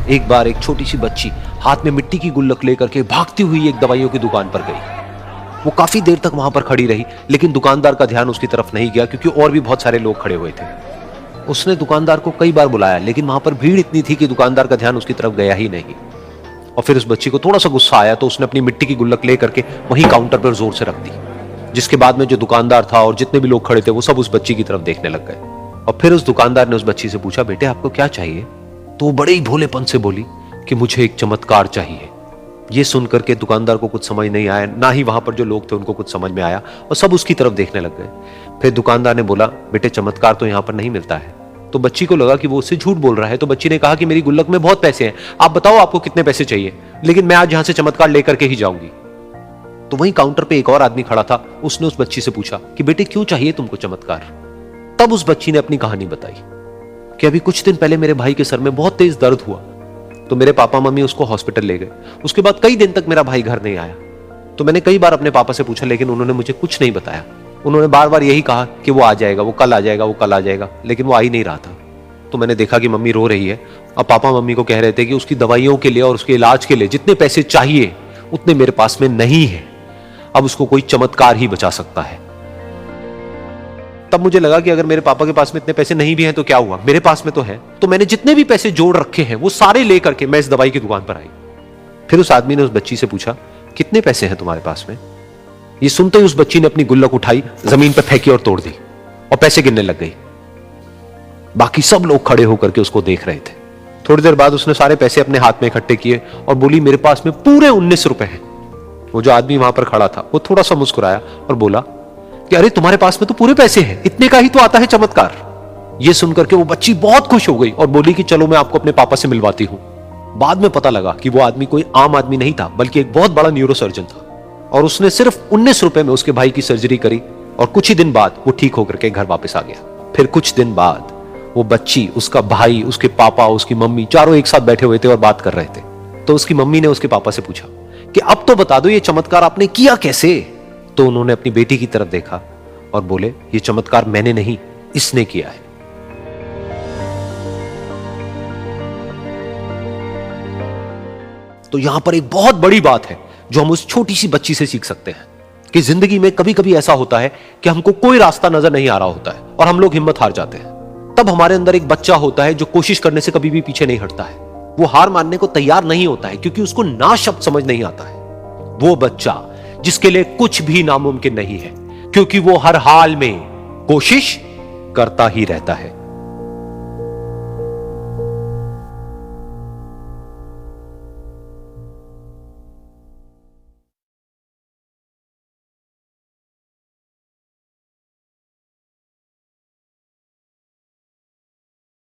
एक बार एक छोटी सी बच्ची हाथ में मिट्टी की गुल्लक लेकर के भागती हुई एक दवाइयों की दुकान पर गई। वो काफी देर तक वहां पर खड़ी रही, लेकिन दुकानदार का ध्यान उसकी तरफ नहीं गया क्योंकि और भी बहुत सारे लोग खड़े हुए थे। उसने दुकानदार को कई बार बुलाया, लेकिन वहां पर भीड़ इतनी थी कि दुकानदार का ध्यान उसकी तरफ गया ही नहीं। और फिर उस बच्ची को थोड़ा सा गुस्सा आया तो उसने अपनी मिट्टी की गुल्लक लेकर के वहीं काउंटर पर जोर से रख दी, जिसके बाद में जो दुकानदार था और जितने भी लोग खड़े थे वो सब उस बच्ची की तरफ देखने लग गए। और फिर उस दुकानदार ने उस बच्ची से पूछा, बेटे आपको क्या चाहिए? तो वो बड़े ही भोलेपन से बोली कि मुझे एक चमत्कार चाहिए। ये सुनकर के दुकानदार को कुछ समझ नहीं आया, ना ही वहां पर जो लोग थे उनको कुछ समझ में आया, और सब उसकी तरफ देखने लग गए। फिर दुकानदार ने बोला, बेटे चमत्कार तो यहां पर नहीं मिलता है। तो बच्ची को लगा कि वो उससे झूठ बोल रहा है, तो बच्ची ने कहा कि मेरी गुल्लक में बहुत पैसे हैं, आप बताओ आपको कितने पैसे चाहिए, लेकिन मैं आज यहां से चमत्कार लेकर के ही जाऊंगी। तो वहीं काउंटर पे एक और आदमी खड़ा था, उसने उस बच्ची से पूछा कि बेटे क्यों चाहिए तुमको चमत्कार? तब उस बच्ची ने अपनी कहानी बताई कि अभी कुछ दिन पहले मेरे भाई के सर में बहुत तेज दर्द हुआ, तो मेरे पापा मम्मी उसको हॉस्पिटल ले गए। उसके बाद कई दिन तक मेरा भाई घर नहीं आया। तो मैंने कई बार अपने पापा से पूछा, लेकिन उन्होंने मुझे कुछ नहीं बताया। उन्होंने बार बार यही कहा कि वो आ जाएगा, वो कल आ जाएगा, वो कल आ जाएगा, लेकिन वो आ ही नहीं रहा था। तो मैंने देखा कि मम्मी रो रही है, और पापा मम्मी को कह रहे थे कि उसकी दवाइयों के लिए और उसके इलाज के लिए जितने पैसे चाहिए उतने मेरे पास में नहीं है, अब उसको कोई चमत्कार ही बचा सकता है। तब मुझे लगा कि अगर मेरे पापा के पास में इतने पैसे नहीं भी हैं तो क्या हुआ, मेरे पास में तो है। तो मैंने जितने भी पैसे जोड़ रखे हैं वो सारे लेकर के मैं इस दवाई की दुकान पर आई। फिर उस आदमी ने उस बच्ची से पूछा, कितने पैसे हैं तुम्हारे पास में? ये सुनते ही उस बच्ची ने अपनी गुल्लक उठाई, जमीन पर फेंकी और तोड़ दी, और पैसे गिनने लग गई। बाकी सब लोग खड़े होकर के उसको देख रहे थे। थोड़ी देर बाद उसने सारे पैसे अपने हाथ में इकट्ठे किए और बोली, मेरे पास में पूरे 19 रुपए हैं। वो जो आदमी वहां पर खड़ा था वो थोड़ा सा मुस्कुराया और बोला कि अरे तुम्हारे पास में तो पूरे पैसे हैं, इतने का ही तो आता है चमत्कार। ये सुनकर के वो बच्ची बहुत खुश हो गई और बोली कि चलो मैं आपको अपने पापा से मिलवाती हूं। बाद में पता लगा कि वो आदमी कोई आम आदमी नहीं था, बल्कि एक बहुत बड़ा न्यूरोसर्जन था, और उसने सिर्फ 19 रुपए में उसके भाई की सर्जरी करी, और कुछ ही दिन बाद वो ठीक होकर के घर वापस आ गया। फिर कुछ दिन बाद वो बच्ची, उसका भाई, उसके पापा, उसकी मम्मी, चारों एक साथ बैठे हुए थे और बात कर रहे थे। तो उसकी मम्मी ने उसके पापा से पूछा कि अब तो बता दो ये चमत्कार आपने किया कैसे? तो उन्होंने अपनी बेटी की तरफ देखा और बोले, ये चमत्कार मैंने नहीं, इसने किया है। तो यहां पर एक बहुत बड़ी बात है जो हम उस छोटी सी बच्ची से सीख सकते हैं कि जिंदगी में कभी कभी ऐसा होता है कि हमको कोई रास्ता नजर नहीं आ रहा होता है और हम लोग हिम्मत हार जाते हैं। तब हमारे अंदर एक बच्चा होता है जो कोशिश करने से कभी भी पीछे नहीं हटता है। वो हार मानने को तैयार नहीं होता है क्योंकि उसको ना शब्द समझ नहीं आता है। वो बच्चा जिसके लिए कुछ भी नामुमकिन नहीं है, क्योंकि वो हर हाल में कोशिश करता ही रहता है।